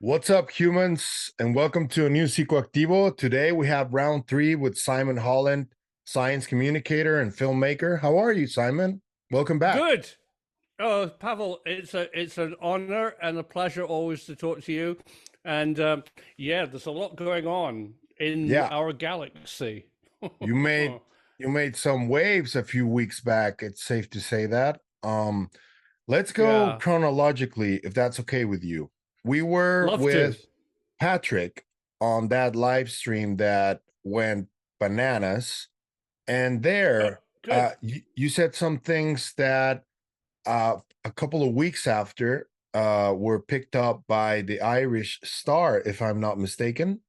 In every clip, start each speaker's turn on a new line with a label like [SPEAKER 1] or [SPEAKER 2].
[SPEAKER 1] What's up, humans, and welcome to a new Psicoactivo. Today we have round three with Simon Holland, science communicator and filmmaker. How are you, Simon? Welcome back.
[SPEAKER 2] Good. Oh, Pavel, it's an honor and a pleasure always to talk to you. And yeah, there's a lot going on in
[SPEAKER 1] Yeah,
[SPEAKER 2] our galaxy.
[SPEAKER 1] you made you made some waves a few weeks back. It's safe to say that. Let's go
[SPEAKER 2] Yeah,
[SPEAKER 1] chronologically, if that's okay with you. We were
[SPEAKER 2] love to.
[SPEAKER 1] with Patrick on that live stream that went bananas, and
[SPEAKER 2] Oh,
[SPEAKER 1] there,
[SPEAKER 2] good.
[SPEAKER 1] you said some things that a couple of weeks after were picked up by the Irish Star, if I'm not mistaken,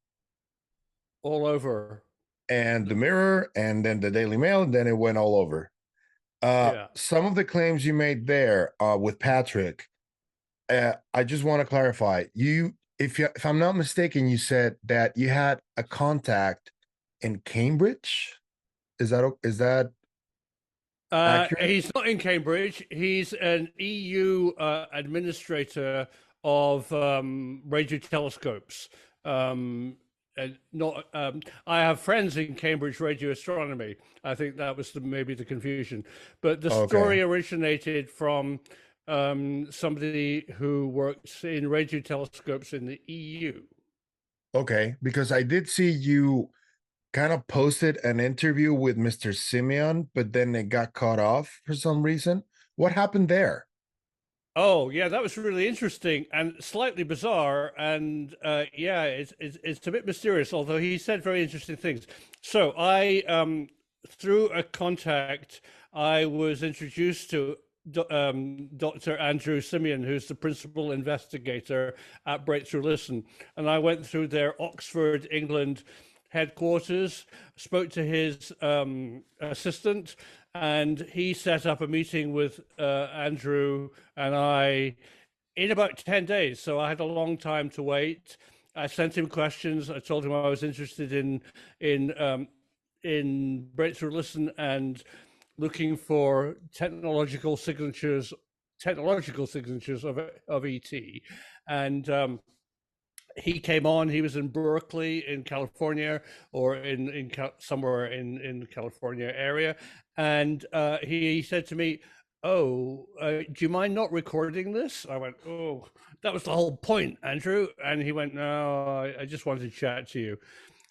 [SPEAKER 2] All over.
[SPEAKER 1] and the Mirror, and then the Daily Mail, and then it went all over.
[SPEAKER 2] Yeah.
[SPEAKER 1] Some of the claims you made there with Patrick, I just want to clarify. If I'm not mistaken, you said that you had a contact in Cambridge. Is that accurate?
[SPEAKER 2] He's not in Cambridge. He's an EU administrator of radio telescopes. And not, I have friends in Cambridge radio astronomy. I think that was maybe the confusion. But the
[SPEAKER 1] Okay.
[SPEAKER 2] story originated from somebody who works in radio telescopes in the EU.
[SPEAKER 1] Okay, because I did see you kind of posted an interview with Mr. Simeon, but then it got cut off for some reason. What happened there?
[SPEAKER 2] Oh yeah, that was really interesting and slightly bizarre, and yeah, it's a bit mysterious. Although he said very interesting things. So I, through a contact, I was introduced to Dr. Andrew Simeon, who's the principal investigator at Breakthrough Listen, and I went through their Oxford, England headquarters, spoke to his assistant, and he set up a meeting with Andrew and I in about 10 days. So I had a long time to wait. I sent him questions. I told him I was interested in Breakthrough Listen and looking for technological signatures of ET. And he came on. He was in Berkeley in California, or in somewhere in the California area, and he said to me, "Oh, do you mind not recording this?" I went, "Oh, that was the whole point, Andrew." And he went, "No, I just wanted to chat to you."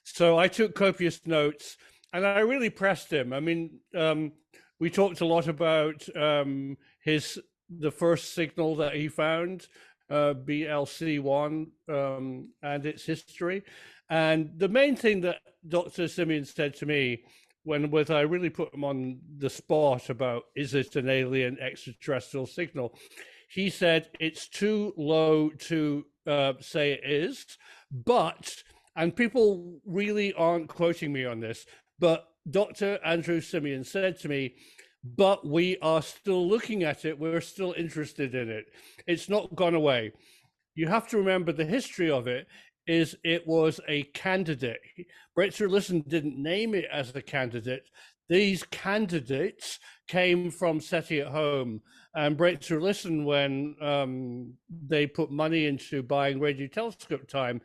[SPEAKER 2] So I took copious notes, and I really pressed him. I mean, we talked a lot about the first signal that he found, BLC1, and its history. And the main thing that Dr. Simeon said to me when I really put him on the spot about, is it an alien extraterrestrial signal? He said it's too low to say it is, but, and people really aren't quoting me on this, but Dr. Andrew Simeon said to me, but we are still looking at it. We're still interested in it. It's not gone away. You have to remember the history of it is it was a candidate. Breakthrough Listen didn't name it as a candidate. These candidates came from SETI at home, and Breakthrough Listen, when they put money into buying radio telescope time,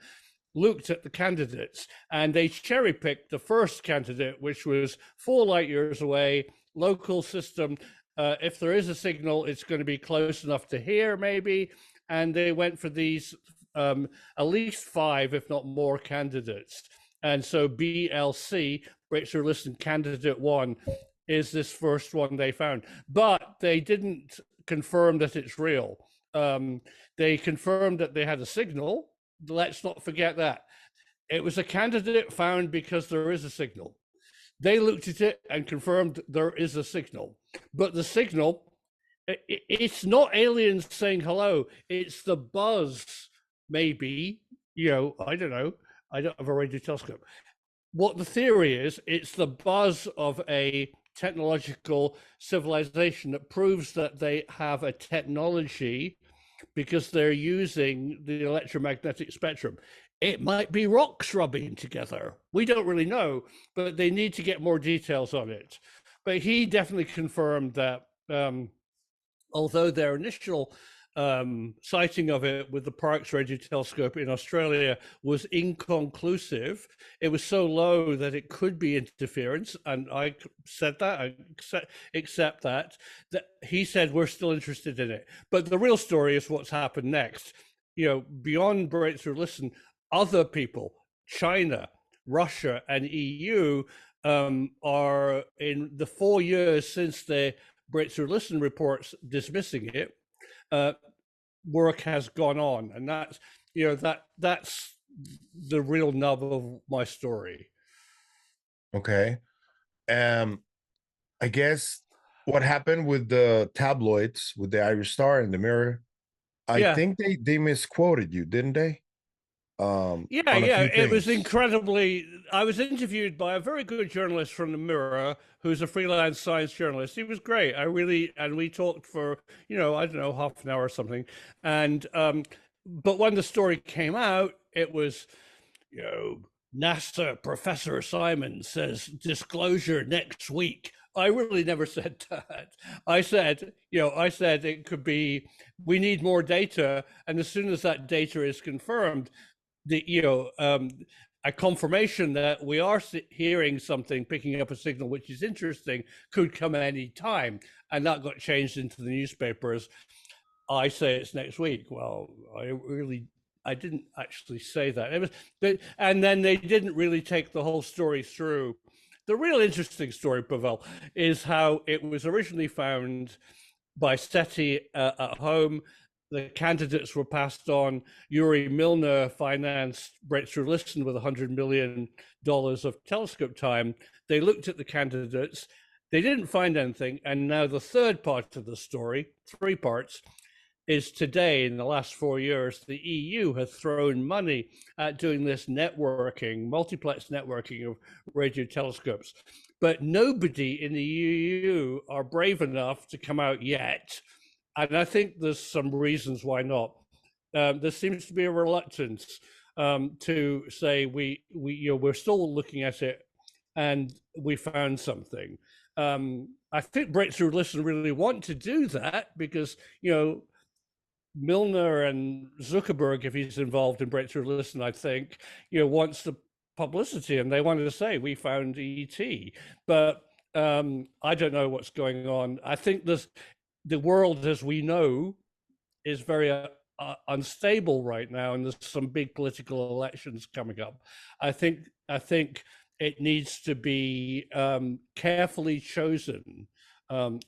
[SPEAKER 2] looked at the candidates, and they cherry picked the first candidate, which was 4 light years away, local system. If there is a signal, it's going to be close enough to hear, maybe. And they went for these at least 5, if not more, candidates. And so BLC, Breakthrough Listen Candidate 1, is this first one they found. But they didn't confirm that it's real. They confirmed that they had a signal. Let's not forget that. It was a candidate found because there is a signal. They looked at it and confirmed there is a signal. But the signal, it's not aliens saying hello. It's the buzz, maybe. I don't know. I don't have a radio telescope. What the theory is, it's the buzz of a technological civilization that proves that they have a technology because they're using the electromagnetic spectrum. It might be rocks rubbing together. We don't really know, but they need to get more details on it. But he definitely confirmed that although their initial sighting of it with the Parkes Radio Telescope in Australia was inconclusive. It was so low that it could be interference, and I said that, I accept that. That he said we're still interested in it, but the real story is what's happened next. You know, beyond Breakthrough Listen, other people, China, Russia, and EU, are in the 4 years since the Breakthrough Listen reports dismissing it, work has gone on, and that's, you know, that's the real nub of my story.
[SPEAKER 1] Okay. Um, I guess what happened with the tabloids, with the Irish Star and the Mirror, I
[SPEAKER 2] Yeah,
[SPEAKER 1] think they misquoted you, didn't they?
[SPEAKER 2] yeah,
[SPEAKER 1] On a
[SPEAKER 2] yeah.
[SPEAKER 1] few
[SPEAKER 2] It was
[SPEAKER 1] things.
[SPEAKER 2] incredibly. I was interviewed by a very good journalist from the Mirror, who's a freelance science journalist. He was great. I really, and we talked for, you know, I don't know, half an hour or something. And but when the story came out, it was, you know, NASA Professor Simon says disclosure next week. I really never said that. I said, you know, I said it could be, we need more data, and as soon as that data is confirmed, the, you know, a confirmation that we are hearing something, picking up a signal which is interesting, could come at any time, and that got changed into the newspapers. I say it's next week. Well, I didn't actually say that. It was, and then they didn't really take the whole story through. The real interesting story, Pavel, is how it was originally found by SETI at home. The candidates were passed on. Yuri Milner financed Breakthrough Listen with $100 million of telescope time. They looked at the candidates. They didn't find anything. And now the third part of the story, 3 parts, is today, in the last 4 years, the EU has thrown money at doing this networking, multiplex networking of radio telescopes. But nobody in the EU are brave enough to come out yet. And I think there's some reasons why not. There seems to be a reluctance to say you know, we're still looking at it and we found something. I think Breakthrough Listen really want to do that because, you know, Milner and Zuckerberg, if he's involved in Breakthrough Listen, I think, you know, wants the publicity, and they wanted to say we found ET. But I don't know what's going on. I think the world as we know is very unstable right now, and there's some big political elections coming up. I think it needs to be carefully chosen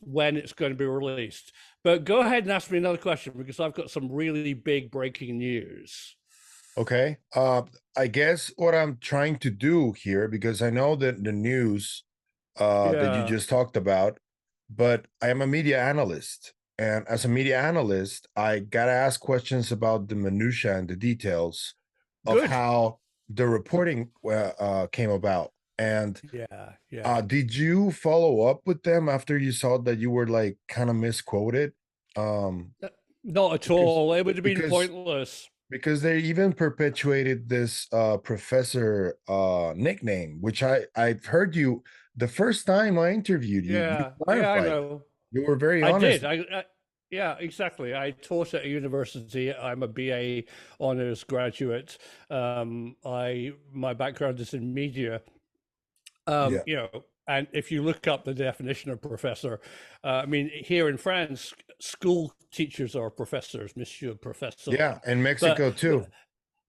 [SPEAKER 2] when it's going to be released. But go ahead and ask me another question because I've got some really big breaking news.
[SPEAKER 1] Okay. I guess what I'm trying to do here, because I know that the news that you
[SPEAKER 2] Yeah,
[SPEAKER 1] just talked about, but I am a media analyst. And as a media analyst, I got to ask questions about the minutia and the details of
[SPEAKER 2] good.
[SPEAKER 1] how the reporting came about. And
[SPEAKER 2] Yeah, yeah.
[SPEAKER 1] did you follow up with them after you saw that you were like kind of misquoted? Um,
[SPEAKER 2] Not at
[SPEAKER 1] because
[SPEAKER 2] all. It would have been
[SPEAKER 1] because
[SPEAKER 2] pointless.
[SPEAKER 1] because they even perpetuated this professor nickname, which I've heard you the first time I interviewed you, you
[SPEAKER 2] Yeah, yeah, I
[SPEAKER 1] clarified.
[SPEAKER 2] know.
[SPEAKER 1] You were very
[SPEAKER 2] I
[SPEAKER 1] honest.
[SPEAKER 2] did. Yeah, exactly. I taught at a university. I'm a BA honors graduate. I my background is in media.
[SPEAKER 1] Yeah.
[SPEAKER 2] You know, and if you look up the definition of professor, I mean, here in France, school teachers are professors, Monsieur Professor.
[SPEAKER 1] Yeah, and
[SPEAKER 2] But
[SPEAKER 1] Mexico too.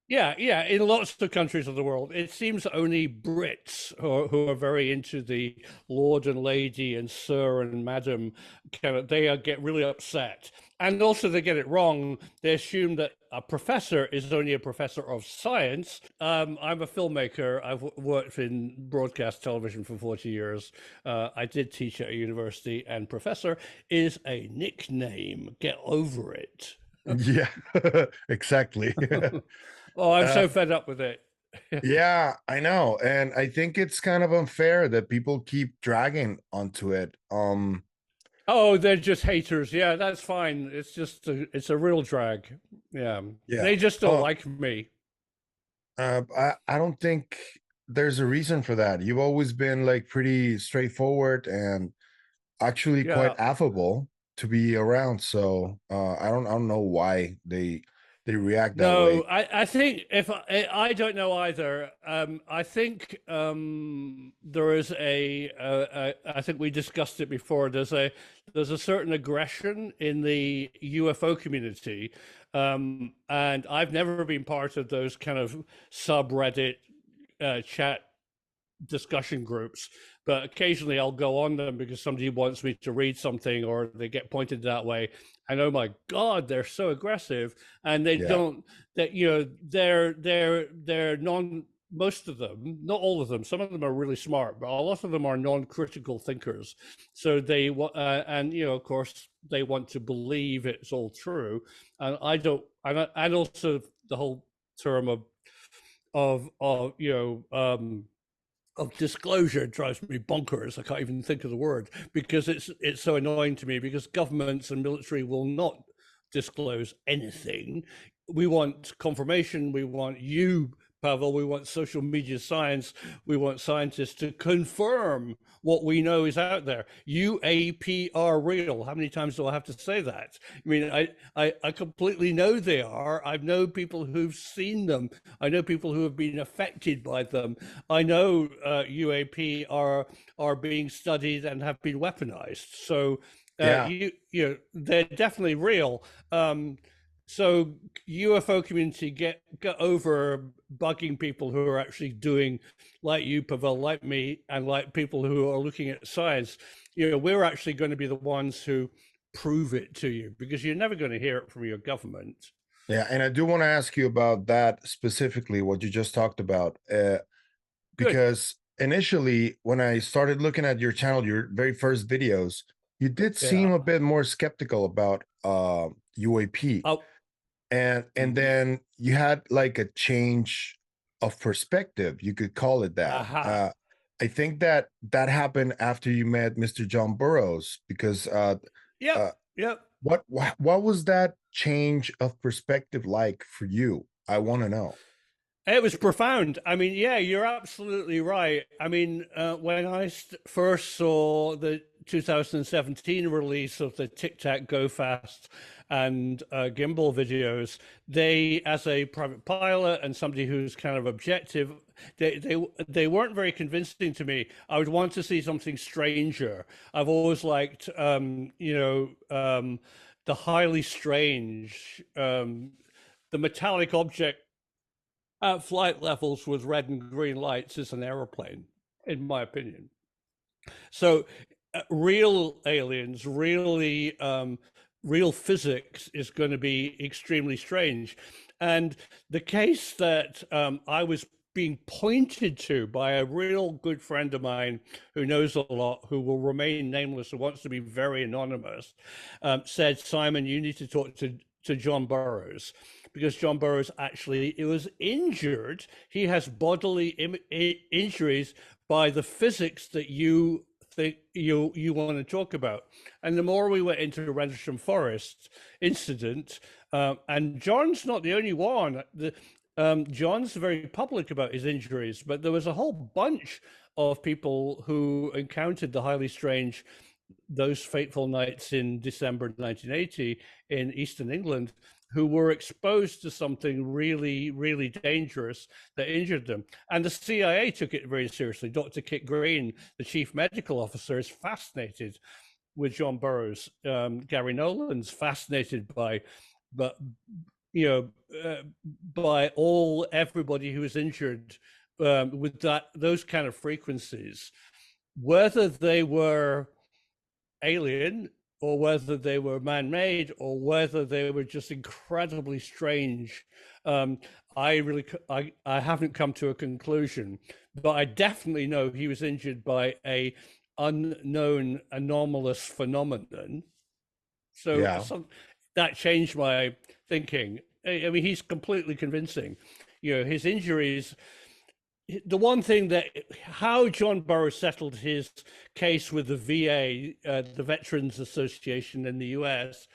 [SPEAKER 2] yeah, yeah. In lots of countries of the world, it seems only Brits who are very into the Lord and Lady and Sir and Madam kind of, they get really upset. And also they get it wrong. They assume that a professor is only a professor of science. I'm a filmmaker. I've worked in broadcast television for 40 years. I did teach at a university, and professor is a nickname. Get over it.
[SPEAKER 1] Yeah, exactly.
[SPEAKER 2] Oh, I'm
[SPEAKER 1] uh,
[SPEAKER 2] so fed up with it.
[SPEAKER 1] yeah, I know. And I think it's kind of unfair that people keep dragging onto it.
[SPEAKER 2] Oh, they're just haters. Yeah, that's fine. It's a real drag. Yeah,
[SPEAKER 1] Yeah.
[SPEAKER 2] they just don't like me.
[SPEAKER 1] I don't think there's a reason for that. You've always been like pretty straightforward and actually quite
[SPEAKER 2] Yeah,
[SPEAKER 1] affable. to be around. So I don't know why they react that way.
[SPEAKER 2] No, I think if I don't know either. I think there is I think we discussed it before. There's a certain aggression in the UFO community, and I've never been part of those kind of subreddit chat discussion groups, but occasionally I'll go on them because somebody wants me to read something or they get pointed that way. And oh my God, they're so aggressive, and they
[SPEAKER 1] Yeah.
[SPEAKER 2] don't that they're non most of them, not all of them. Some of them are really smart, but a lot of them are non-critical thinkers. So they and of course they want to believe it's all true, and I don't. And also the whole term of of disclosure drives me bonkers. I can't even think of the word because it's so annoying to me because governments and military will not disclose anything. We want confirmation. We want you, Pavel. We want social media science. We want scientists to confirm what we know is out there. UAP are real. How many times do I have to say that? I mean, I completely know they are. I know people who've seen them. I know people who have been affected by them. I know UAP are being studied and have been weaponized. So
[SPEAKER 1] Yeah.
[SPEAKER 2] they're definitely real. So UFO community get over bugging people who are actually doing, like you, Pavel, like me, and like people who are looking at science. We're actually going to be the ones who prove it to you because you're never going to hear it from your government.
[SPEAKER 1] Yeah, and I do want to ask you about that specifically, what you just talked about,
[SPEAKER 2] Good.
[SPEAKER 1] because initially, when I started looking at your channel, your very first videos, you did seem
[SPEAKER 2] Yeah.
[SPEAKER 1] a bit more skeptical about UAP,
[SPEAKER 2] Oh.
[SPEAKER 1] and then you had like a change of perspective, you could call it that.
[SPEAKER 2] Aha.
[SPEAKER 1] I think that that happened after you met Mr. John Burroughs, because
[SPEAKER 2] Yep.
[SPEAKER 1] uh,
[SPEAKER 2] Yep.
[SPEAKER 1] what was that change of perspective like for you? I want to know.
[SPEAKER 2] It was profound. I mean, yeah, you're absolutely right. I mean, when I first saw the 2017 release of the Tic Tac Go Fast and gimbal videos, they, as a private pilot and somebody who's kind of objective, they weren't very convincing to me. I would want to see something stranger. I've always liked, the highly strange, the metallic object at flight levels with red and green lights is an aeroplane, in my opinion. So, real aliens, really, real physics is going to be extremely strange. And the case that I was being pointed to by a real good friend of mine who knows a lot, who will remain nameless, who wants to be very anonymous, said, Simon, you need to talk to John Burroughs, because John Burroughs actually was injured. He has bodily injuries by the physics that you think you want to talk about. And the more we went into the Rendlesham Forest incident, and John's not the only one. John's very public about his injuries, but there was a whole bunch of people who encountered the highly strange those fateful nights in December 1980 in Eastern England, who were exposed to something really, really dangerous that injured them. And the CIA took it very seriously. Dr. Kit Green, the chief medical officer, is fascinated with John Burroughs. Gary Nolan's fascinated but by everybody who was injured with those kind of frequencies, whether they were alien or whether they were man-made or whether they were just incredibly strange. I haven't come to a conclusion, but I definitely know he was injured by a unknown anomalous phenomenon. So
[SPEAKER 1] Yeah.
[SPEAKER 2] that changed my thinking. I mean, he's completely convincing. His injuries, the one thing that how John Burroughs settled his case with the VA, the Veterans Association in the US,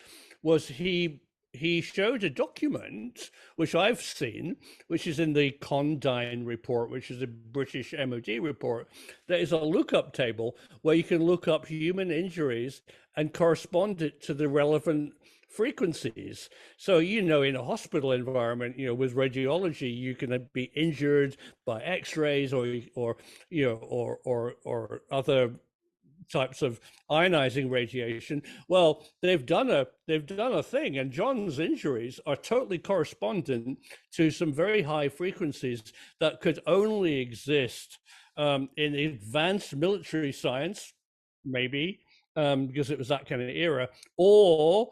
[SPEAKER 2] was he he showed a document which I've seen, which is in the Condign report, which is a British MOD report. There is a lookup table where you can look up human injuries and correspond it to the relevant frequencies. So, in a hospital environment, with radiology, you can be injured by X-rays or other types of ionizing radiation. Well, they've done a thing, and John's injuries are totally correspondent to some very high frequencies that could only exist in advanced military science, maybe because it was that kind of era, or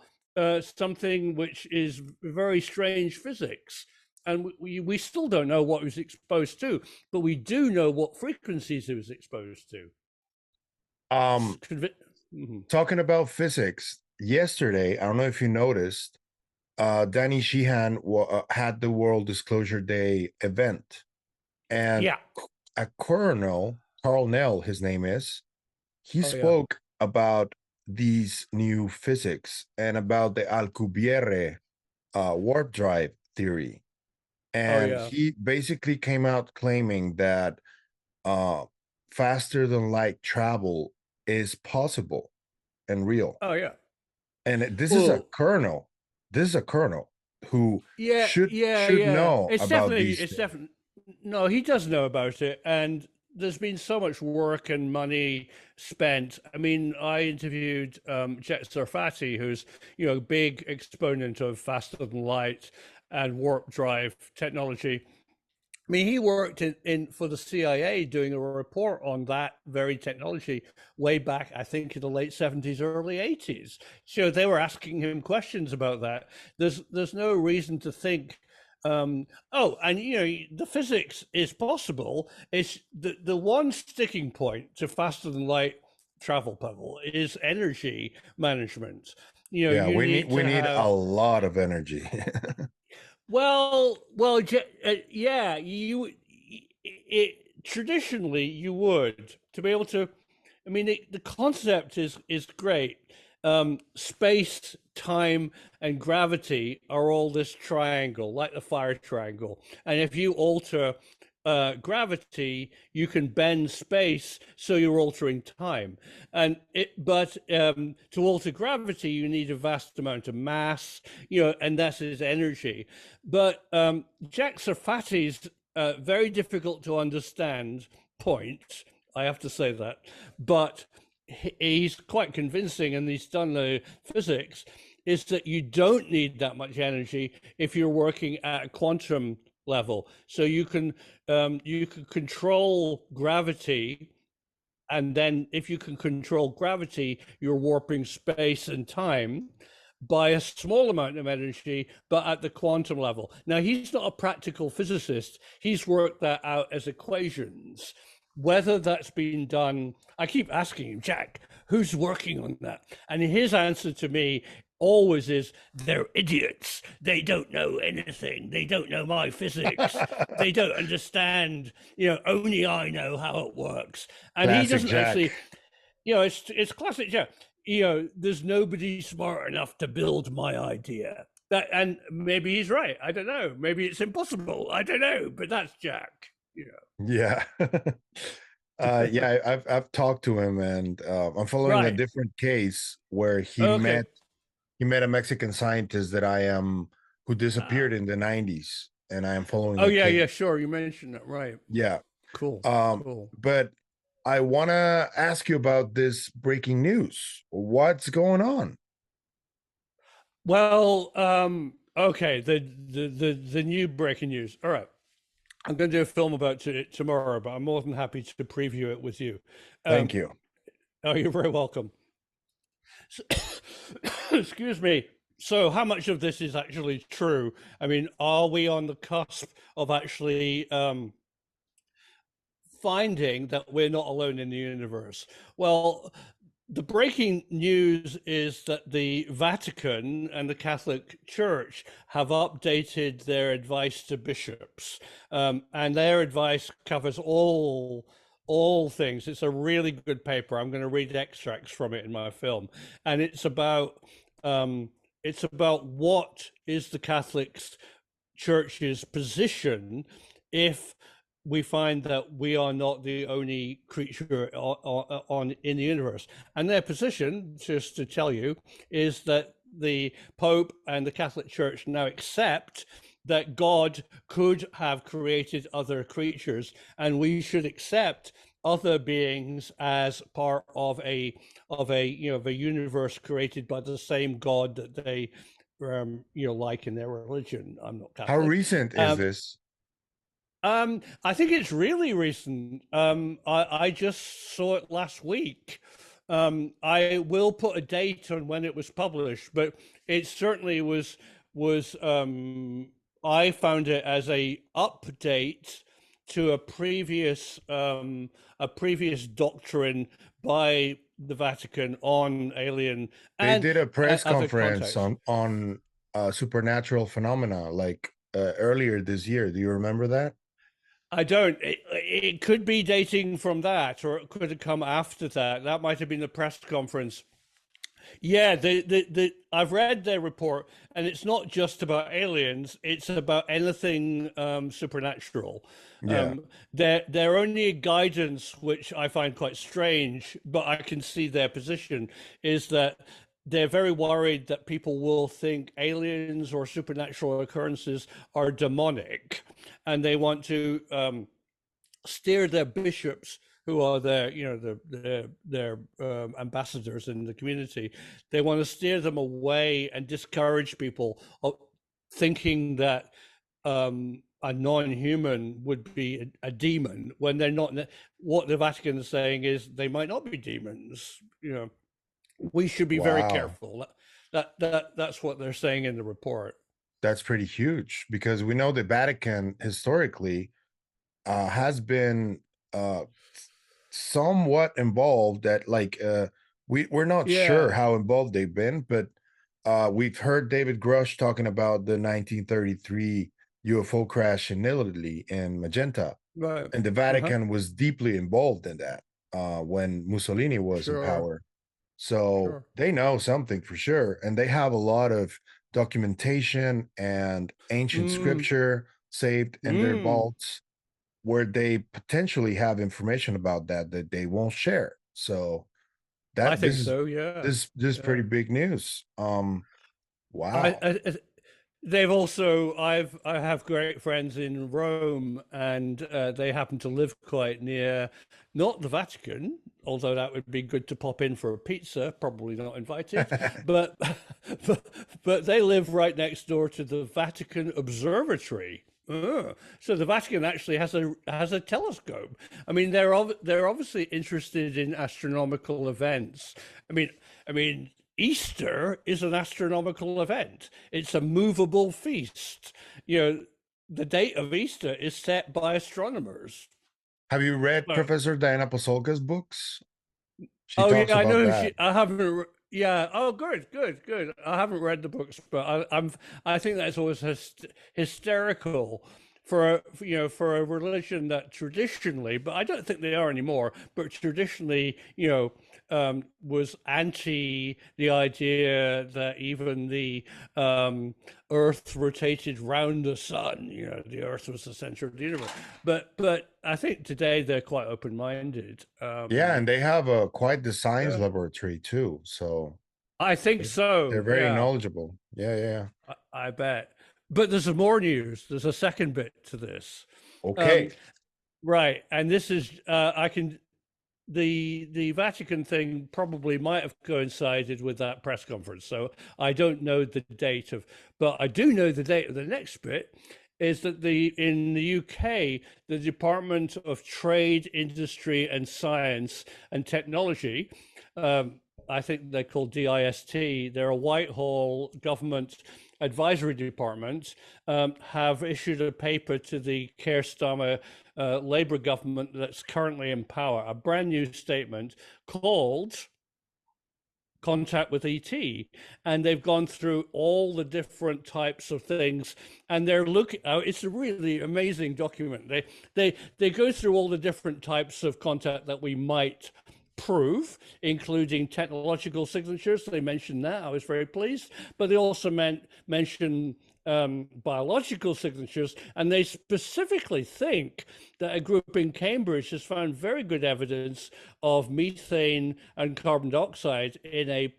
[SPEAKER 2] something which is very strange physics. And we still don't know what he was exposed to, but we do know what frequencies he was exposed to.
[SPEAKER 1] Um, Talking about physics, yesterday, I don't know if you noticed, Danny Sheehan had the World Disclosure Day event, and
[SPEAKER 2] Yeah.
[SPEAKER 1] a colonel, Carl Nell, his name is, he
[SPEAKER 2] Oh, yeah.
[SPEAKER 1] spoke about these new physics and about the Alcubierre warp drive theory. And
[SPEAKER 2] yeah.
[SPEAKER 1] he basically came out claiming that faster than light travel is possible and real.
[SPEAKER 2] Oh, yeah.
[SPEAKER 1] And this is a
[SPEAKER 2] Well,
[SPEAKER 1] colonel. This is a colonel who
[SPEAKER 2] yeah,
[SPEAKER 1] should
[SPEAKER 2] yeah.
[SPEAKER 1] know
[SPEAKER 2] It's
[SPEAKER 1] about
[SPEAKER 2] definitely,
[SPEAKER 1] these
[SPEAKER 2] it's
[SPEAKER 1] things.
[SPEAKER 2] definitely, no, he does know about it. And there's been so much work and money spent. I mean, I interviewed Jet Sarfati, who's, big exponent of faster than light and warp drive technology. I mean, he worked in for the CIA doing a report on that very technology way back, I think, in the late 70s, early 80s. So they were asking him questions about that. There's no reason to think, oh, and the physics is possible. It's the one sticking point to faster than light travel puzzle is energy management.
[SPEAKER 1] Yeah,
[SPEAKER 2] You
[SPEAKER 1] we
[SPEAKER 2] need
[SPEAKER 1] we
[SPEAKER 2] to
[SPEAKER 1] need a
[SPEAKER 2] have
[SPEAKER 1] lot of energy.
[SPEAKER 2] yeah, traditionally you would to be able to. I mean, the concept is great. Space, time, and gravity are all this triangle, like the fire triangle. And if you alter gravity, you can bend space, so you're altering time. But to alter gravity, you need a vast amount of mass, and that's his energy. But Jack Sarfati's very difficult to understand point, I have to say that, but he's quite convincing, and he's done the physics, is that you don't need that much energy if you're working at a quantum level. So you can control gravity, and then if you can control gravity, you're warping space and time by a small amount of energy, but at the quantum level. Now, he's not a practical physicist. He's worked that out as equations. Whether that's been done, I keep asking him, Jack, who's working on that? And his answer to me always is, they're idiots. They don't know anything. They don't know my physics. They don't understand, only I know how it works. And he
[SPEAKER 1] Classic
[SPEAKER 2] doesn't actually,
[SPEAKER 1] Jack.
[SPEAKER 2] it's classic Jack. There's nobody smart enough to build my idea. And maybe he's right. I don't know. Maybe it's impossible. I don't know. But that's Jack.
[SPEAKER 1] Yeah. Yeah, I've talked to him, and I'm following a
[SPEAKER 2] Right.
[SPEAKER 1] different case where
[SPEAKER 2] Okay.
[SPEAKER 1] he met a Mexican scientist that I am who
[SPEAKER 2] Ah.
[SPEAKER 1] disappeared in the 90s, and I am following
[SPEAKER 2] Oh
[SPEAKER 1] the
[SPEAKER 2] yeah,
[SPEAKER 1] case.
[SPEAKER 2] yeah, sure. You mentioned that, right?
[SPEAKER 1] Yeah.
[SPEAKER 2] Cool. Cool.
[SPEAKER 1] But I want to ask you about this breaking news. What's going on?
[SPEAKER 2] Well, okay. The new breaking news. All right. I'm going to do a film about it tomorrow, but I'm more than happy to preview it with you.
[SPEAKER 1] Thank
[SPEAKER 2] Um,
[SPEAKER 1] you.
[SPEAKER 2] oh, you're very welcome. So, excuse me. So, how much of this is actually true? I mean, are we on the cusp of actually finding that we're not alone in the universe? Well, the breaking news is that the Vatican and the Catholic Church have updated their advice to bishops, and their advice covers all things. It's a really good paper. I'm going to read extracts from it in my film, and it's about It's about what is the Catholic Church's position if we find that we are not the only creature in the universe. And their position, just to tell you, is that the Pope and the Catholic Church now accept that God could have created other creatures, and we should accept other beings as part of a universe created by the same God that they like in their religion. I'm not
[SPEAKER 1] How
[SPEAKER 2] Catholic.
[SPEAKER 1] recent is this?
[SPEAKER 2] I think it's really recent. I just saw it last week. I will put a date on when it was published, but it certainly was. I found it as a update to a previous doctrine by the Vatican on alien
[SPEAKER 1] They
[SPEAKER 2] and
[SPEAKER 1] did a press
[SPEAKER 2] other
[SPEAKER 1] conference
[SPEAKER 2] contexts.
[SPEAKER 1] on supernatural phenomena like earlier this year. Do you remember that?
[SPEAKER 2] I don't. It could be dating from that, or it could have come after that. That might have been the press conference. Yeah, I've read their report, and it's not just about aliens. It's about anything supernatural.
[SPEAKER 1] Yeah.
[SPEAKER 2] Their only guidance, which I find quite strange, but I can see their position, is that they're very worried that people will think aliens or supernatural occurrences are demonic, and they want to steer their bishops, who are their ambassadors in the community. They want to steer them away and discourage people of thinking that a non-human would be a demon when they're not. What the Vatican is saying is they might not be demons. We should be very
[SPEAKER 1] Wow.
[SPEAKER 2] careful. That's what they're saying in the report.
[SPEAKER 1] That's pretty huge because we know the Vatican historically has been somewhat involved that we're not sure
[SPEAKER 2] Yeah,
[SPEAKER 1] how involved they've been, but we've heard David Grush talking about the 1933 UFO crash in Italy in Magenta,
[SPEAKER 2] right.
[SPEAKER 1] and the
[SPEAKER 2] Uh-huh.
[SPEAKER 1] Vatican was deeply involved in that when Mussolini was in
[SPEAKER 2] Sure,
[SPEAKER 1] power. So
[SPEAKER 2] sure.
[SPEAKER 1] they know something for sure, and they have a lot of documentation and ancient
[SPEAKER 2] Mm,
[SPEAKER 1] scripture saved in their
[SPEAKER 2] mm.
[SPEAKER 1] vaults where they potentially have information about that they won't share. So
[SPEAKER 2] I
[SPEAKER 1] that
[SPEAKER 2] think so. Yeah,
[SPEAKER 1] this is pretty
[SPEAKER 2] yeah.
[SPEAKER 1] big news.
[SPEAKER 2] I,
[SPEAKER 1] Wow.
[SPEAKER 2] I they've also I have great friends in Rome, and they happen to live quite near, not the Vatican, although that would be good to pop in for a pizza. Probably not invited, but but, but they live right next door to the Vatican Observatory. So the Vatican actually has a telescope. I mean, they're obviously interested in astronomical events. I mean, Easter is an astronomical event. It's a movable feast. The date of Easter is set by astronomers.
[SPEAKER 1] Have you read
[SPEAKER 2] No.
[SPEAKER 1] Professor Diana Pasolka's books? She
[SPEAKER 2] Oh
[SPEAKER 1] talks
[SPEAKER 2] yeah, I
[SPEAKER 1] about
[SPEAKER 2] know who
[SPEAKER 1] that.
[SPEAKER 2] she. I haven't. Yeah. Oh, good, good, good. I haven't read the books, but I'm. I think that's always hysterical for a religion that traditionally, but I don't think they are anymore. But traditionally, was anti the idea that even the Earth rotated round the sun. The Earth was the center of the universe. But I think today they're quite open minded.
[SPEAKER 1] Yeah, and they have a quite the science
[SPEAKER 2] Yeah.
[SPEAKER 1] laboratory too. So
[SPEAKER 2] I think
[SPEAKER 1] they're,
[SPEAKER 2] so.
[SPEAKER 1] they're very
[SPEAKER 2] Yeah,
[SPEAKER 1] knowledgeable. Yeah, yeah.
[SPEAKER 2] I bet. But there's some more news. There's a second bit to this.
[SPEAKER 1] Okay.
[SPEAKER 2] Um, right, and this is I can the Vatican thing probably might have coincided with that press conference. So I don't know the date of, but I do know the date of the next bit. Is that in the UK, the Department of Trade, Industry and Science and Technology, I think they're called DIST, they're a Whitehall government advisory department, have issued a paper to the Keir Starmer Labour government that's currently in power, a brand new statement called Contact with ET, and they've gone through all the different types of things, and they're looking. It's a really amazing document. They go through all the different types of contact that we might prove, including technological signatures. They mentioned that. I was very pleased. But they also mention biological signatures, and they specifically think that a group in Cambridge has found very good evidence of methane and carbon dioxide in a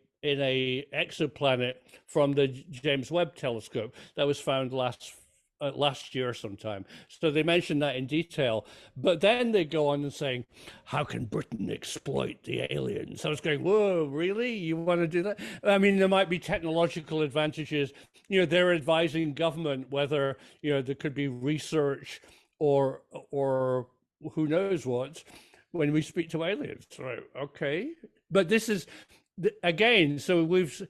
[SPEAKER 2] exoplanet from the James Webb Telescope that was found last year sometime. So they mention that in detail, but then they go on and saying, how can Britain exploit the aliens? I was going, whoa, really? You want to do that? I mean, there might be technological advantages. They're advising government whether, there could be research or who knows what when we speak to aliens. Right, okay. But this is, again, so we've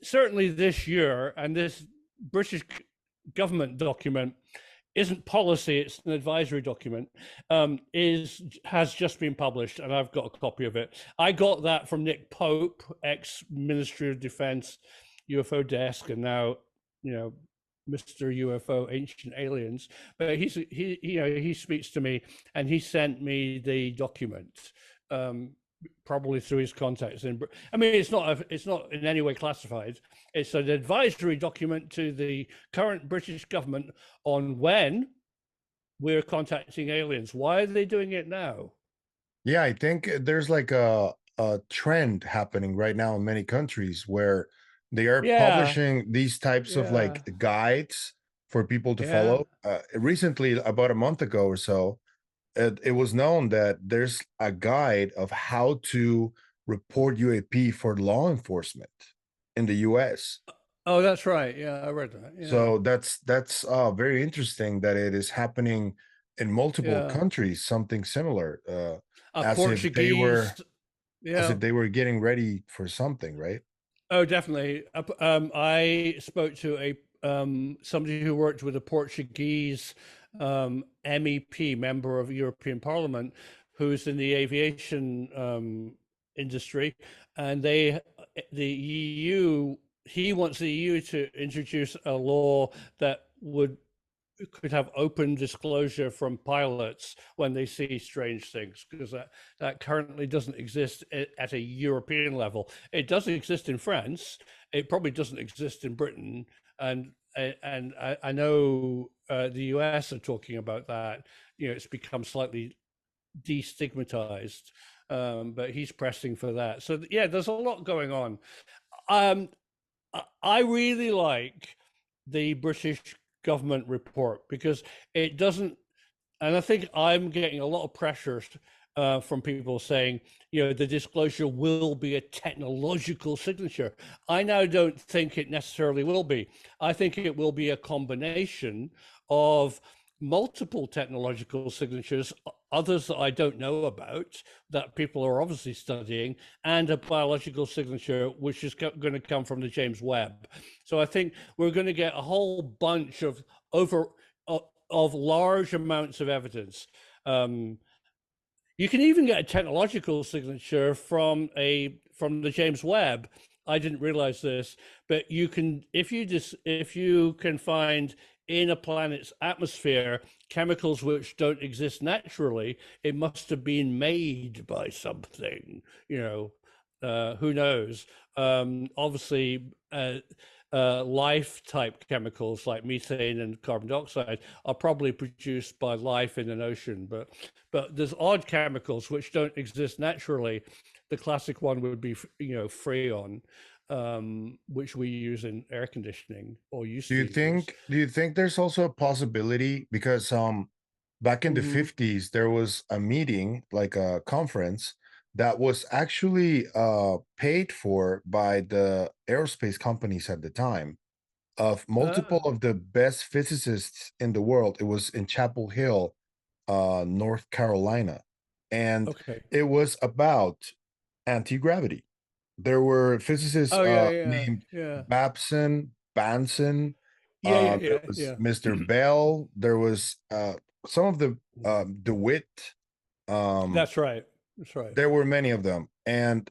[SPEAKER 2] certainly this year, and this British government document isn't policy, it's an advisory document, has just been published, and I've got a copy of it. I got that from Nick Pope, ex-Ministry of Defense UFO desk, and now, Mr. UFO Ancient Aliens. But he speaks to me, and he sent me the document, probably through his contacts I mean, it's not in any way classified. It's an advisory document to the current British government on when we're contacting aliens. Why are they doing it now?
[SPEAKER 1] Yeah, I think there's like a trend happening right now in many countries where they are
[SPEAKER 2] Yeah,
[SPEAKER 1] publishing these types of
[SPEAKER 2] yeah,
[SPEAKER 1] like guides for people to
[SPEAKER 2] yeah.
[SPEAKER 1] follow. Recently, about a month ago or so, it was known that there's a guide of how to report UAP for law enforcement in the US.
[SPEAKER 2] Oh, that's right. Yeah, I read that. Yeah,
[SPEAKER 1] So that's very interesting that it is happening in multiple
[SPEAKER 2] yeah.
[SPEAKER 1] countries, something similar, as if they were
[SPEAKER 2] Portuguese. Yeah.
[SPEAKER 1] getting ready for something, right?
[SPEAKER 2] Oh, definitely. I spoke to somebody who worked with a Portuguese MEP, member of European Parliament, who's in the aviation industry, and the EU. He wants the EU to introduce a law that could have open disclosure from pilots when they see strange things, because that currently doesn't exist at a European level. It does exist in France. It probably doesn't exist in Britain, and I know the US are talking about that. It's become slightly destigmatized, but he's pressing for that. So yeah, there's a lot going on. I really like the British government report because it doesn't, and I think I'm getting a lot of pressure from people saying, the disclosure will be a technological signature. I now don't think it necessarily will be. I think it will be a combination of multiple technological signatures, others that I don't know about, that people are obviously studying, and a biological signature, which is going to come from the James Webb. So I think we're going to get a whole bunch of large amounts of evidence. You can even get a technological signature from the James Webb. I didn't realize this, but you can, if you can find in a planet's atmosphere chemicals which don't exist naturally, it must have been made by something. Who knows? Obviously, life type chemicals like methane and carbon dioxide are probably produced by life in an ocean, but there's odd chemicals which don't exist naturally. The classic one would be freon, which we use in air conditioning, or used
[SPEAKER 1] Do
[SPEAKER 2] to
[SPEAKER 1] you
[SPEAKER 2] use.
[SPEAKER 1] think there's also a possibility because back in the
[SPEAKER 2] Mm-hmm.
[SPEAKER 1] 50s there was a meeting, like a conference, that was actually paid for by the aerospace companies at the time, of multiple of the best physicists in the world. It was in Chapel Hill, North Carolina, and
[SPEAKER 2] Okay.
[SPEAKER 1] it was about anti-gravity. There were physicists
[SPEAKER 2] Oh yeah, yeah,
[SPEAKER 1] named
[SPEAKER 2] yeah,
[SPEAKER 1] Babson, Banson,
[SPEAKER 2] yeah, yeah,
[SPEAKER 1] there
[SPEAKER 2] yeah,
[SPEAKER 1] was
[SPEAKER 2] yeah.
[SPEAKER 1] Mr. Bell, there was some of the DeWitt.
[SPEAKER 2] That's right. That's right.
[SPEAKER 1] There were many of them. And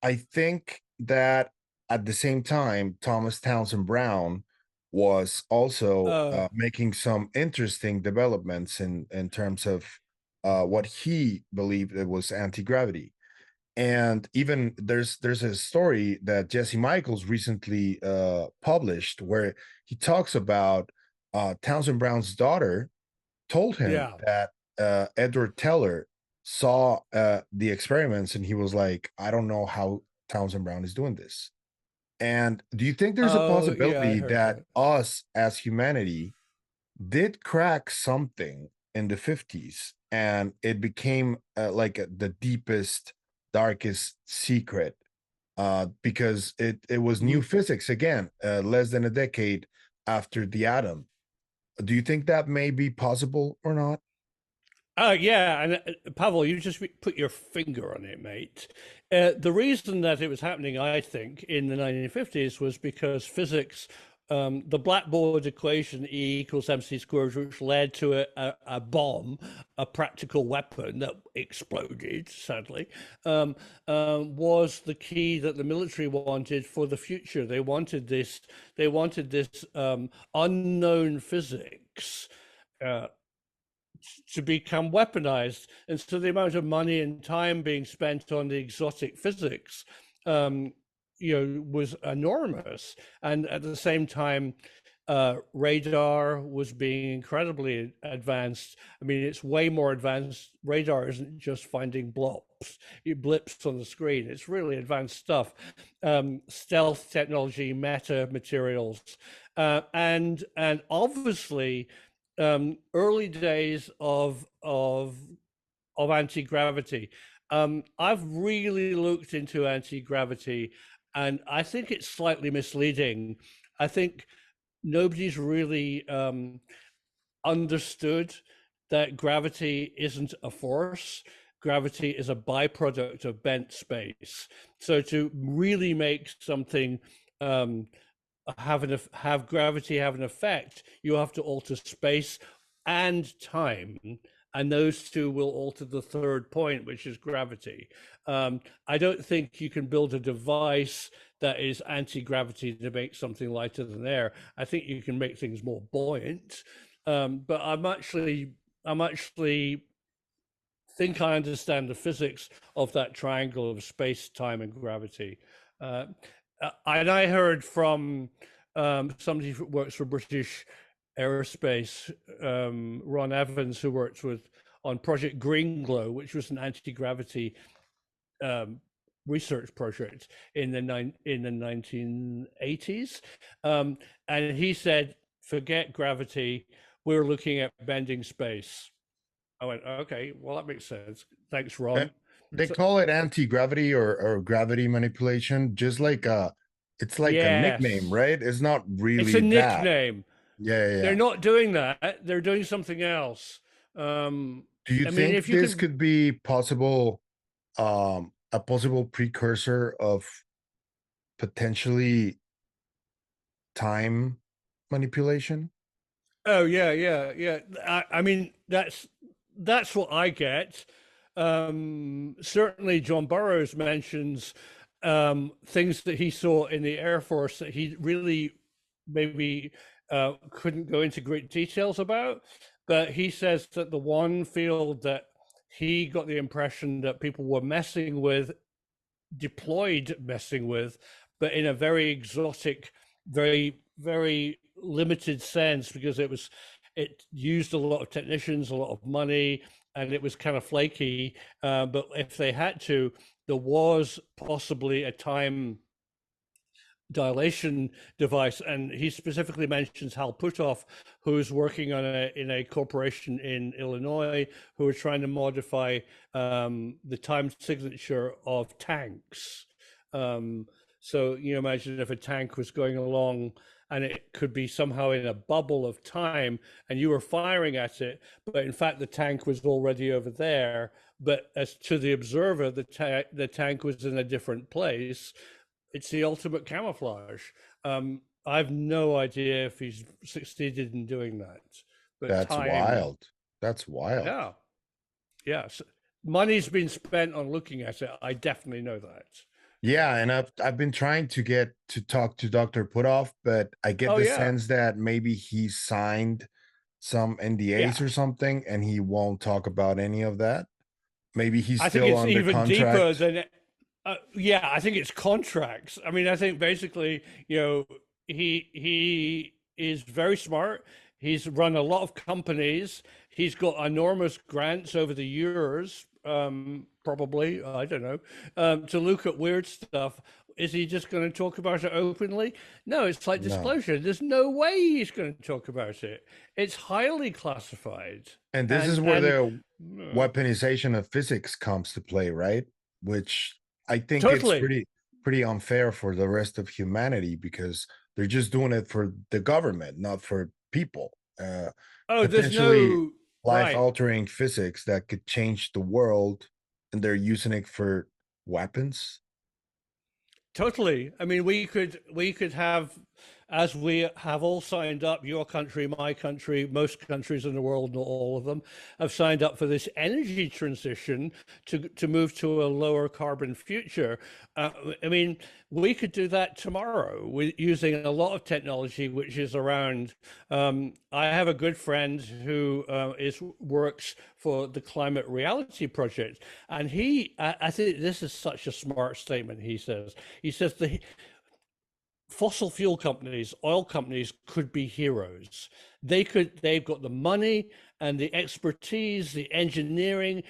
[SPEAKER 1] I think that at the same time, Thomas Townsend Brown was also
[SPEAKER 2] Uh,
[SPEAKER 1] making some interesting developments in terms of what he believed it was anti-gravity. And even there's a story that Jesse Michaels recently published where he talks about Townsend Brown's daughter told him
[SPEAKER 2] Yeah.
[SPEAKER 1] that Edward Teller saw the experiments and he was like, I don't know how Townsend Brown is doing this. And do you think there's a
[SPEAKER 2] Oh, yeah, I
[SPEAKER 1] possibility
[SPEAKER 2] heard
[SPEAKER 1] that
[SPEAKER 2] that.
[SPEAKER 1] us as humanity did crack something in the 50s and it became the deepest, darkest secret because it was new
[SPEAKER 2] Mhm.
[SPEAKER 1] physics again, less than a decade after the atom. Do you think that may be possible or not?
[SPEAKER 2] Yeah, and Pavel, you just put your finger on it, mate. The reason that it was happening, I think, in the 1950s was because physics, the blackboard equation E equals mc squared, which led to a bomb, a practical weapon that exploded, sadly, was the key that the military wanted for the future. They wanted this. They wanted this unknown physics. Uh, to become weaponized. And so the amount of money and time being spent on the exotic physics, um, was enormous. And at the same time, radar was being incredibly advanced. I mean, it's way more advanced. Radar isn't just finding blips on the screen. It's really advanced stuff. Stealth technology, meta materials, and obviously early days of anti-gravity. I've really looked into anti-gravity, and I think it's slightly misleading. I think nobody's really understood that gravity isn't a force. Gravity is a byproduct of bent space. So to really make something have gravity have an effect, you have to alter space and time, and those two will alter the third point, which is gravity. I don't think you can build a device that is anti-gravity to make something lighter than air. I think you can make things more buoyant, but I'm actually think I understand the physics of that triangle of space, time, and gravity. Uh, and I heard from somebody who works for British Aerospace, Ron Evans, who worked with on Project Green Glow, which was an anti-gravity um, research project in the 1980s, and he said, "Forget gravity. We're looking at bending space." I went, okay, well, that makes sense. Thanks,
[SPEAKER 1] Uh,
[SPEAKER 2] Ron.
[SPEAKER 1] They
[SPEAKER 2] So,
[SPEAKER 1] call it anti-gravity or gravity manipulation, just like it's like a nickname,
[SPEAKER 2] yes,
[SPEAKER 1] right? It's not
[SPEAKER 2] it's
[SPEAKER 1] really
[SPEAKER 2] a
[SPEAKER 1] that.
[SPEAKER 2] nickname.
[SPEAKER 1] Yeah, yeah,
[SPEAKER 2] They're
[SPEAKER 1] yeah.
[SPEAKER 2] not doing that. They're doing something else.
[SPEAKER 1] Do you
[SPEAKER 2] I mean,
[SPEAKER 1] think
[SPEAKER 2] if you
[SPEAKER 1] this
[SPEAKER 2] can,
[SPEAKER 1] could be possible, a possible precursor of potentially time manipulation?
[SPEAKER 2] oh yeah, yeah, yeah. I mean, that's what I get. Certainly, John Burroughs mentions things that he saw in the Air Force that he really maybe couldn't go into great details about. But he says that the one field that he got the impression that people were messing with, deployed messing with, but in a very exotic, very, very limited sense, because it used a lot of technicians, a lot of money, and it was kind of flaky. But if they had to, there was possibly a time dilation device, and he specifically mentions Hal Puthoff, who's working on in a corporation in Illinois, who are trying to modify the time signature of tanks. Um, so you imagine if a tank was going along and it could be somehow in a bubble of time, and you were firing at it, but in fact the tank was already over there. But as to the observer, the tank was in a different place. It's the ultimate camouflage. I've no idea if he's succeeded in doing that, but
[SPEAKER 1] That's
[SPEAKER 2] time,
[SPEAKER 1] wild. That's wild.
[SPEAKER 2] yeah, yeah. So money's been spent on looking at it. I definitely know that.
[SPEAKER 1] Yeah, and I've been trying to get to talk to Dr. Putoff, but I get
[SPEAKER 2] Oh
[SPEAKER 1] the
[SPEAKER 2] yeah,
[SPEAKER 1] sense that maybe he signed some NDAs
[SPEAKER 2] yeah.
[SPEAKER 1] or something and he won't talk about any of that. Maybe he's
[SPEAKER 2] I think
[SPEAKER 1] still
[SPEAKER 2] it's
[SPEAKER 1] under
[SPEAKER 2] even deeper
[SPEAKER 1] contract.
[SPEAKER 2] than. Yeah, I think it's contracts. I mean, I think basically, he is very smart. He's run a lot of companies. He's got enormous grants over the years, probably, I don't know, to look at weird stuff. Is he just going to talk about it openly? No, it's like
[SPEAKER 1] No.
[SPEAKER 2] disclosure. There's no way he's going to talk about it. It's highly classified.
[SPEAKER 1] And this is where
[SPEAKER 2] And
[SPEAKER 1] the
[SPEAKER 2] uh,
[SPEAKER 1] weaponization of physics comes to play, right? Which I think it's
[SPEAKER 2] totally.
[SPEAKER 1] pretty unfair for the rest of humanity because they're just doing it for the government, not for people.
[SPEAKER 2] Oh, there's
[SPEAKER 1] Potentially
[SPEAKER 2] no
[SPEAKER 1] life
[SPEAKER 2] right.
[SPEAKER 1] altering physics that could change the world, and they're using it for weapons.
[SPEAKER 2] Totally. I mean, we could have, as we have all signed up, your country, my country, most countries in the world, not all of them, have signed up for this energy transition to move to a lower carbon future. I mean, we could do that tomorrow with using a lot of technology which is around. I have a good friend who is works for the Climate Reality Project, and I think this is such a smart statement. He says the fossil fuel companies, oil companies could be heroes. They've got the money and the expertise, the engineering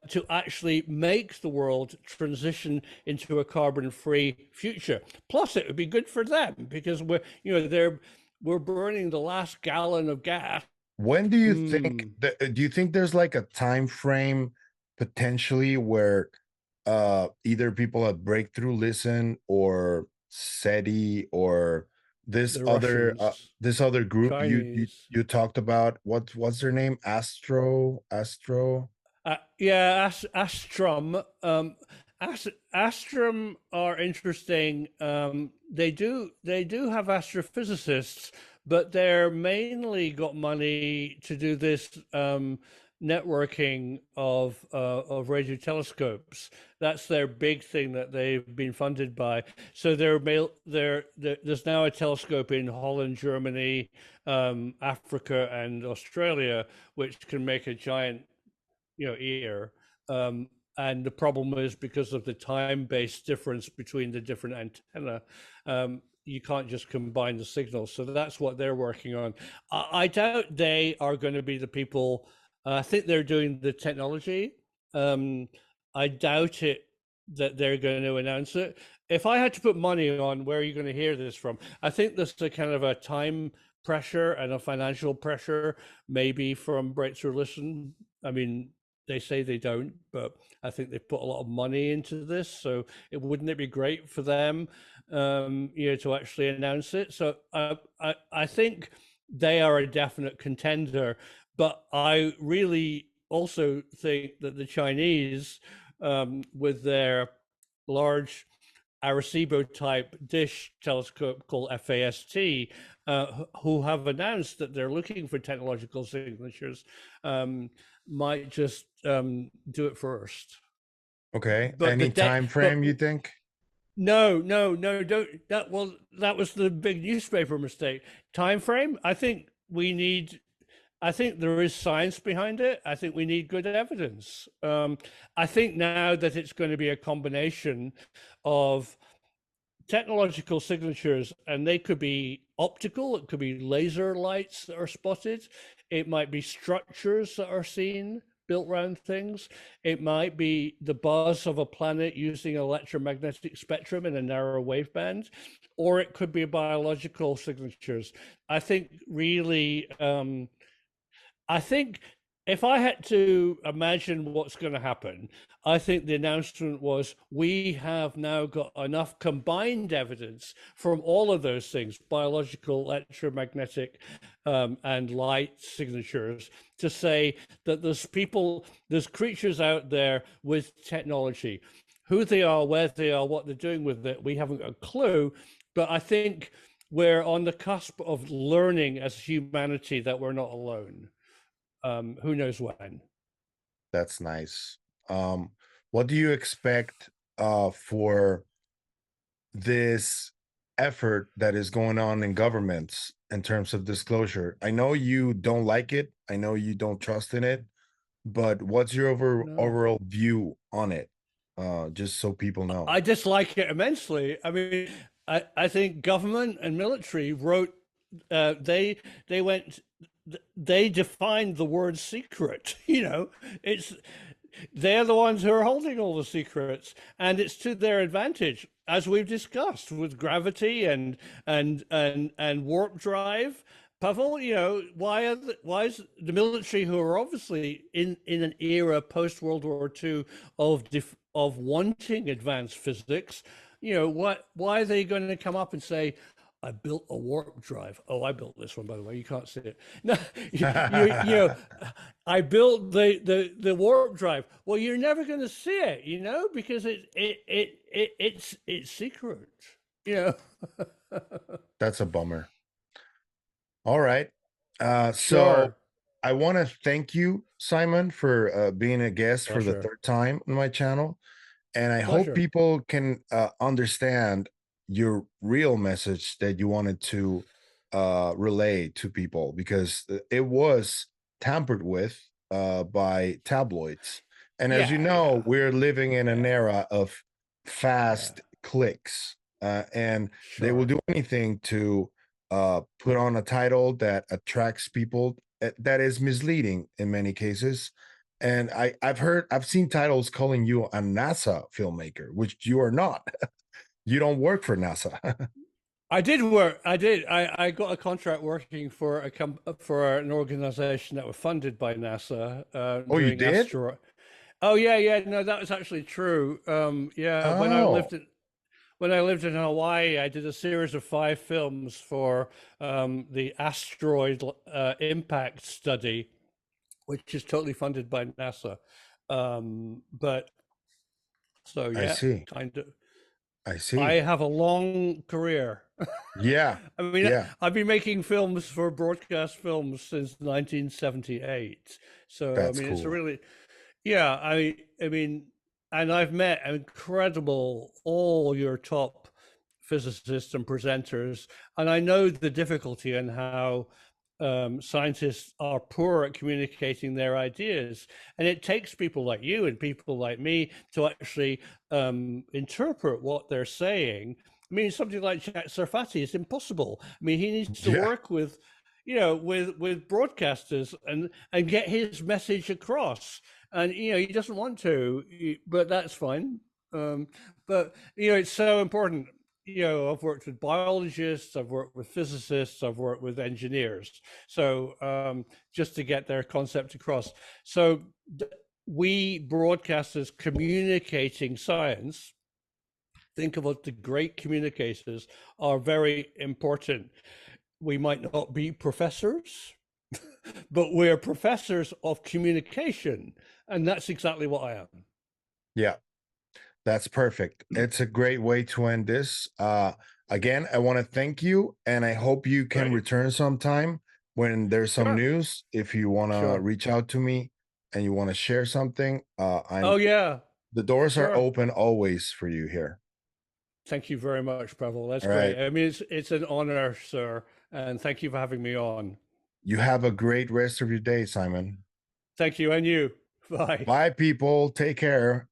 [SPEAKER 2] to actually make the world transition into a carbon-free future. Plus, it would be good for them because we're burning the last gallon of gas.
[SPEAKER 1] When do you think
[SPEAKER 2] Mm,
[SPEAKER 1] that, do you think there's like a time frame potentially where either people at Breakthrough Listen or SETI or
[SPEAKER 2] the Russians,
[SPEAKER 1] this other group
[SPEAKER 2] Chinese.
[SPEAKER 1] you talked about, what's their name? Astro.
[SPEAKER 2] Yeah, Astrum. Astrum are interesting. They do have astrophysicists, but they're mainly got money to do this networking of radio telescopes. That's their big thing that they've been funded by. So there's now a telescope in Holland, Germany, Africa, and Australia, which can make a giant ear. And the problem is because of the time-based difference between the different antenna, you can't just combine the signals. So that's what they're working on. I doubt they are going to be the people. I think they're doing the technology. Um, I doubt it that they're going to announce it. If I had to put money on where are you going to hear this from, I think there's a kind of a time pressure and a financial pressure, maybe from Breakthrough Listen. I mean, they say they don't, but I think they put a lot of money into this. So wouldn't it be great for them, to actually announce it? So I think they are a definite contender, but I really also think that the Chinese, with their large Arecibo type dish telescope called FAST, who have announced that they're looking for technological signatures, might just do it first.
[SPEAKER 1] Okay.
[SPEAKER 2] But
[SPEAKER 1] Any time
[SPEAKER 2] but
[SPEAKER 1] frame you think?
[SPEAKER 2] no, no, no, don't that was the big newspaper mistake. Time frame? I think there is science behind it. I think we need good evidence. I think now that it's going to be a combination of technological signatures, and they could be optical, it could be laser lights that are spotted, it might be structures that are seen built around things, it might be the buzz of a planet using electromagnetic spectrum in a narrow waveband, or it could be biological signatures. I think really, I think if I had to imagine what's going to happen, I think the announcement was we have now got enough combined evidence from all of those things, biological, electromagnetic, and light signatures, to say that there's creatures out there with technology. Who they are, where they are, what they're doing with it, we haven't got a clue. But I think we're on the cusp of learning as humanity that we're not alone. Who knows when?
[SPEAKER 1] That's nice. Um, what do you expect for this effort that is going on in governments in terms of disclosure? I know you don't like it. I know you don't trust in it, but what's your
[SPEAKER 2] No.
[SPEAKER 1] overall view on it? just so people know.
[SPEAKER 2] I dislike it immensely. I mean, I think government and military wrote they went they defined the word secret. You know, it's they're the ones who are holding all the secrets, and it's to their advantage, as we've discussed with gravity and warp drive. Pavel, you know, why is the military, who are obviously in an era post World War II of wanting advanced physics, you know, why are they going to come up and say, I built a warp drive. Oh, I built this one, by the way. You can't see it. No, you know, I built the warp drive. Well, you're never going to see it, you know, because it's secret, you know.
[SPEAKER 1] That's a bummer. All right. So
[SPEAKER 2] Sure.
[SPEAKER 1] I want to thank you, Simon, for being a guest for the
[SPEAKER 2] Pleasure.
[SPEAKER 1] third time on my channel. And I hope
[SPEAKER 2] Pleasure.
[SPEAKER 1] people can understand your real message that you wanted to relay to people, because it was tampered with by tabloids. And as you
[SPEAKER 2] Yeah,
[SPEAKER 1] know,
[SPEAKER 2] yeah,
[SPEAKER 1] we're living in an
[SPEAKER 2] yeah,
[SPEAKER 1] era of
[SPEAKER 2] yeah.
[SPEAKER 1] fast clicks, and they will
[SPEAKER 2] Sure.
[SPEAKER 1] do anything to put on a title that attracts people, that is misleading in many cases. And I've seen titles calling you a NASA filmmaker, which you are not. You don't work for NASA.
[SPEAKER 2] I did work. I did. I got a contract working for for an organization that was funded by NASA,
[SPEAKER 1] Oh, you
[SPEAKER 2] doing
[SPEAKER 1] did?
[SPEAKER 2] asteroid. Oh yeah, yeah. No, that was actually true. Yeah,
[SPEAKER 1] Oh,
[SPEAKER 2] when I lived in Hawaii, I did a series of 5 films for the asteroid impact study, which is totally funded by NASA. But so
[SPEAKER 1] I
[SPEAKER 2] yeah,
[SPEAKER 1] see.
[SPEAKER 2] kind of.
[SPEAKER 1] I
[SPEAKER 2] I
[SPEAKER 1] see.
[SPEAKER 2] have a long career.
[SPEAKER 1] Yeah.
[SPEAKER 2] I mean,
[SPEAKER 1] Yeah.
[SPEAKER 2] I've been making films for broadcast films since 1978. So I
[SPEAKER 1] That's
[SPEAKER 2] mean, it's a
[SPEAKER 1] cool.
[SPEAKER 2] really, yeah. I mean, and I've met incredible all your top physicists and presenters, and I know the difficulty and how scientists are poor at communicating their ideas, and it takes people like you and people like me to actually interpret what they're saying. I mean, something like Jack Sarfati is impossible. I mean, he needs to
[SPEAKER 1] Yeah.
[SPEAKER 2] work with, you know, with broadcasters and get his message across. And you know, he doesn't want to, but that's fine. Um, but you know, it's so important. You know, I've worked with biologists, I've worked with physicists, I've worked with engineers. So just to get their concept across. So we broadcasters communicating science, think about the great communicators, are very important. We might not be professors, but we're professors of communication. And that's exactly what I am.
[SPEAKER 1] Yeah. That's perfect. It's a great way to end this. Again, I want to thank you, and I hope you can
[SPEAKER 2] Great.
[SPEAKER 1] return sometime when there's some
[SPEAKER 2] Sure.
[SPEAKER 1] news. If you want to
[SPEAKER 2] Sure.
[SPEAKER 1] reach out to me and you want to share something,
[SPEAKER 2] Oh,
[SPEAKER 1] I'm
[SPEAKER 2] yeah.
[SPEAKER 1] the doors are
[SPEAKER 2] Sure.
[SPEAKER 1] open always for you here.
[SPEAKER 2] Thank you very much, Pavel. That's
[SPEAKER 1] All right.
[SPEAKER 2] great. I mean, it's an honor, sir. And thank you for having me on.
[SPEAKER 1] You have a great rest of your day, Simon.
[SPEAKER 2] Thank you. And you. Bye.
[SPEAKER 1] Bye, people. Take care.